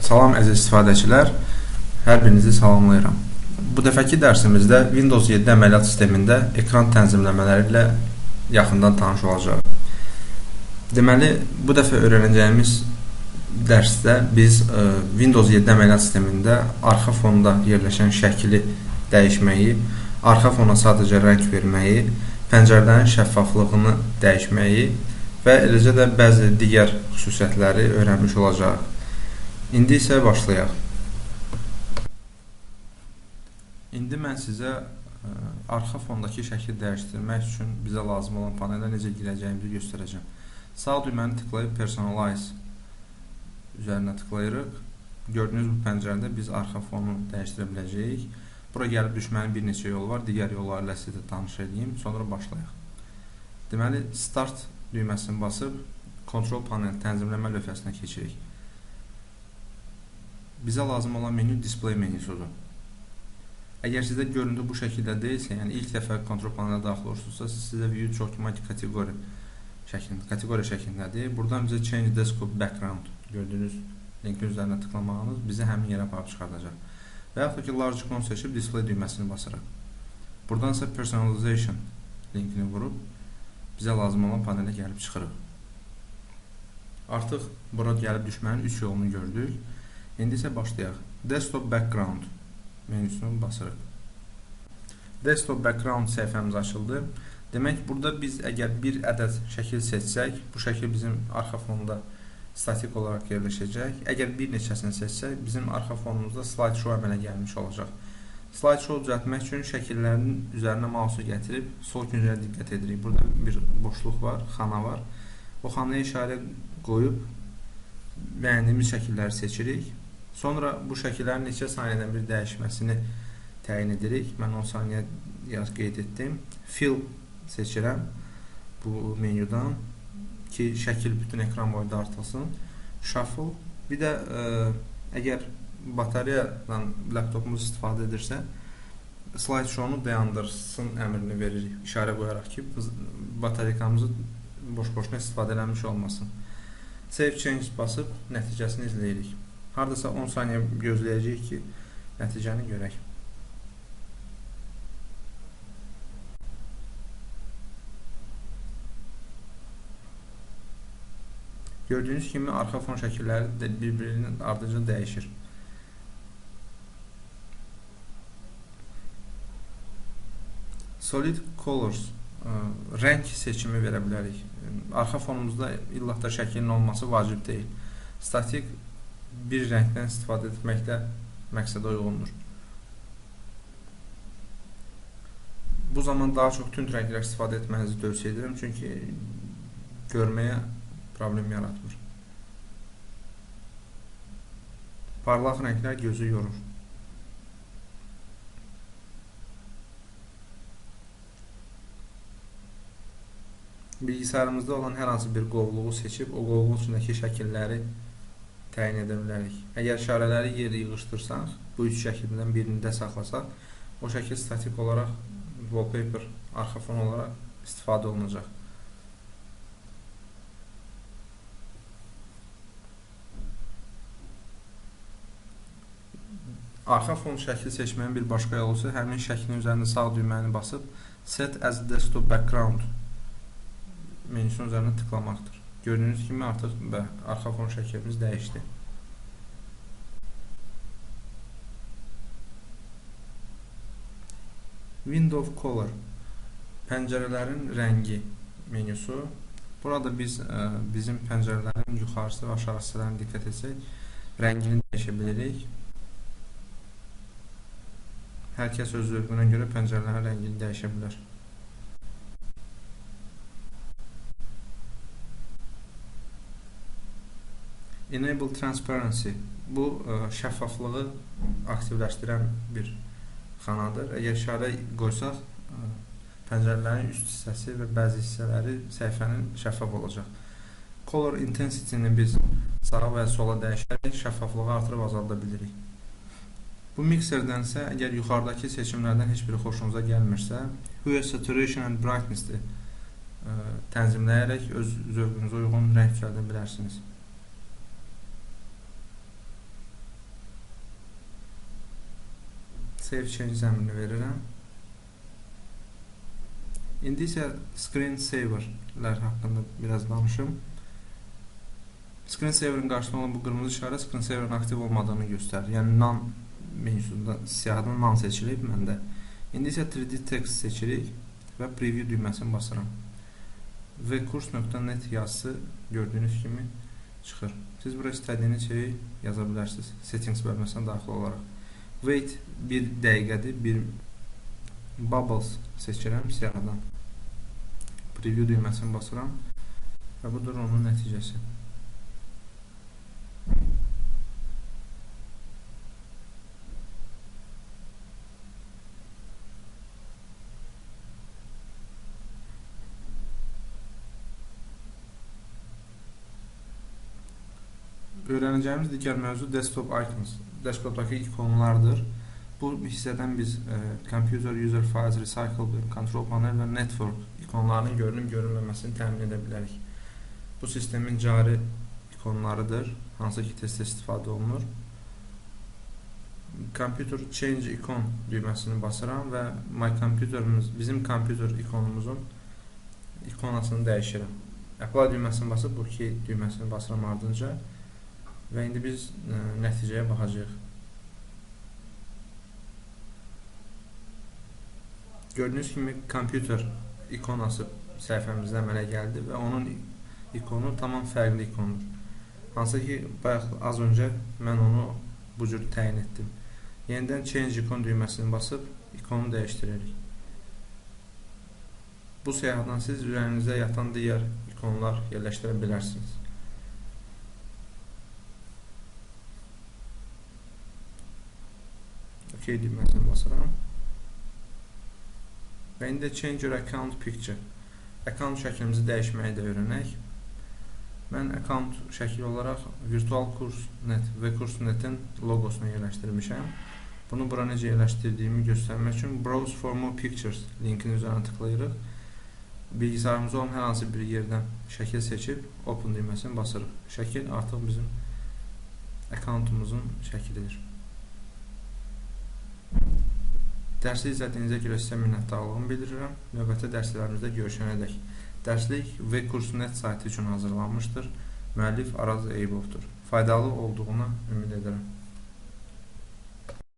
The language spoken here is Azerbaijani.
Salam əziz istifadəçilər, hər birinizi salamlayıram. Bu dəfəki dərsimizdə Windows 7 əməliyyat sistemində ekran tənzimləmələri ilə yaxından tanış olacaq. Deməli, bu dəfə öyrənəcəyimiz dərsdə biz Windows 7 əməliyyat sistemində arxa fonda yerləşən şəkli dəyişməyi, arxa fona sadəcə rəng verməyi, pəncərələrin şəffaflığını dəyişməyi və eləcə də bəzi digər xüsusiyyətləri öyrənmiş olacaq. İndi isə başlayaq. İndi mən sizə arxa fondakı şəkli dəyişdirmək üçün bizə lazım olan panelə necə girəcəyimizi göstərəcəm. Sağ düyməni tıklayıb Personalize üzərinə tıklayırıq. Gördüyünüz bu pəncərədə biz arxa fonu dəyişdirə biləcəyik. Bura gəlib düşmənin bir neçə yolu var. Digər yolları ilə sizə tanış edeyim. Sonra başlayaq. Deməli, Start düyməsini basıb Control panel tənzimləmə lövhəsinə keçirik. Bizə lazım olan menü Display menüsüdür. Əgər sizdə görüntü bu şəkildə deyilsə, yəni ilk dəfə kontrol panelə daxil olursunuzsa, sizə View Document kateqoriya şəklindədir. Buradan bizə Change Desktop Background gördüyünüz linkin üzərinə tıklamağınız bizi həmin yerə aparıb çıxardacaq. Və yaxud ki, Large Icon seçib Display düyməsini basırıq. Buradan isə Personalization linkini vurub bizə lazım olan panelə gəlib çıxırıq. Artıq bura gəlib düşmənin 3 yolunu gördük. İndi isə başlayaq. Desktop Background menüsünü basırıq. Desktop Background səhifəmiz açıldı. Demək, burada biz əgər bir ədəd şəkil seçsək, bu şəkil bizim arxa fonda statik olaraq yerləşəcək. Əgər bir neçəsini seçsək, bizim arxa fonumuzda slideshow əmələ gəlmiş olacaq. Slideshow düzəltmək üçün şəkillərin üzərinə mausu gətirib sol küncəyə diqqət edirik. Burada bir boşluq var, xana var. O xanaya işarə qoyub bəyəndiyimiz şəkilləri seçirik. Sonra bu şəkillərin neçə saniyədən bir dəyişməsini təyin edirik. Mən 10 saniyə qeyd etdim. Fill seçirəm bu menyudan ki, şəkil bütün ekran boyunda artılsın. Shuffle. Bir də əgər batareyadan laptopumuz istifadə edirsə, slideshow-nu dayandırsın əmrini veririk. İşarə qoyaraq ki, batareykamızı boş-boşuna istifadə eləmiş olmasın. Save Change basıb nəticəsini izləyirik. Haradasa 10 saniyə gözləyəcəyik ki, nəticəni görək. Gördüyünüz kimi arxa fon şəkilləri bir-birinin ardıcıl dəyişir. Solid Colors rəng seçimi verə bilərik. Arxa fonumuzda illah da şəklin olması vacib deyil. Statik bir rəngdən istifadə etməkdə məqsədə uyğundur. Bu zaman daha çox tünd rənglər istifadə etmənizi tövsiyə edirəm, çünki görməyə problem yaratmır. Parlaq rənglər gözü yorur. Bilgisayarımızda olan hər hansı bir qovluğu seçib, o qovluğun içindəki şəkilləri təyin edə bilərik. Əgər işarələri yerə yığışdırsaq, bu üç şəkildən birini də saxlasaq, o şəkil statik olaraq wallpaper, arxa fon olaraq istifadə olunacaq. Arxa fon şəkli seçməyin bir başqa yolu isə həmin şəklin üzərində sağ düyməni basıb Set as Desktop Background menüsünün üzərinə tıklamaqdır. Gördüyünüz kimi artıq arxa fon şəklimiz dəyişdi. Window Color pəncərələrin rəngi menüsü. Burada biz bizim pəncərələrin yuxarısı və aşağı hissələrini diqqət etsək, rəngini dəyişə bilirik. Hər kəs öz zövqünə görə pəncərələrin rəngini dəyişə bilər. Enable Transparency bu şəffaflığı aktivləşdirən bir xanadır. Əgər işarə qoysaq, pəncərələrin üst hissəsi və bəzi hissələri səhifənin şəffaf olacaq. Color Intensity-ni biz sağa və sola dəyişərək şəffaflığı artırıb azalda bilirik. Bu mikserdən isə əgər yuxarıdakı seçimlərdən heç biri xoşunuza gəlmirsə, Hue, Saturation and Brightness-i tənzimləyərək öz zövqünüzə uyğun rəng düzəldə bilərsiniz. Save change əmrini verirəm. İndi isə screen saverlər haqqında biraz danışım. Screen saver'ın qarşısında olan bu qırmızı işarə screen saver'ın aktiv olmadığını göstərir. Yəni none menüsündə siyahıdan none seçilib məndə. İndi isə 3D text seçirik və preview düyməsini basıram. vkurs.net yazısı gördüyünüz kimi çıxır. Siz buraya istədiyiniz şeyi yaza bilərsiniz. Settings bölməsinə daxil olaraq. Wait 1 dəqiqədir. Bir bubbles seçirəm siyahıdan. Preview düyməsini basıram və budur onun nəticəsi. Öyrənəcəyimiz digər mövzu desktop icons. Desktopdakı ikonlardır. Bu hissədən biz Computer User Files Recycle, Control Panel və Network ikonlarının görünüb-görünməməsini təmin edə bilərik. Bu sistemin cari ikonlarıdır, hansı ki tez-tez istifadə olunur. Computer Change icon düyməsini basıram və bizim kompüter ikonumuzun ikonasını dəyişirəm. Apply düyməsini basıb bu iki düyməsini basıram ardınca. Və indi biz nəticəyə baxacağıq. Gördüyünüz kimi kompüter ikonası səhifəmizdə əmələ gəldi və onun ikonu tamam fərqli ikondur. Hansı ki, az öncə mən onu bu cür təyin etdim. Yenidən Change ikon düyməsini basıb ikonu dəyişdiririk. Bu siyahıdan siz üzərinizdə yatan digər ikonlar yerləşdirə bilərsiniz. OK düyməsini basıram. Və indi Change your account picture. Account şəklimizi dəyişməyi də öyrənək. Mən account şəkli olaraq Virtual Kurs.net və Kurs.net'in logosunu yerləşdirmişəm. Bunu bura necə yerləşdirdiyimi göstərmək üçün Browse for more pictures linkinin üzərinə tıklayırıq. Bilgisayarımızda olan hər hansı bir yerdən şəkil seçib Open düyməsini basırıq. Şəkil artıq bizim accountumuzun şəklidir. Dərsi izlədiyinizə görə sizə minnətdarlığımı bildirirəm. Növbəti dərslərimizdə görüşənədək. Dərslik vkurs.net saytı üçün hazırlanmışdır. Müəllif Araz Eyübovdur. Faydalı olduğuna ümid edirəm.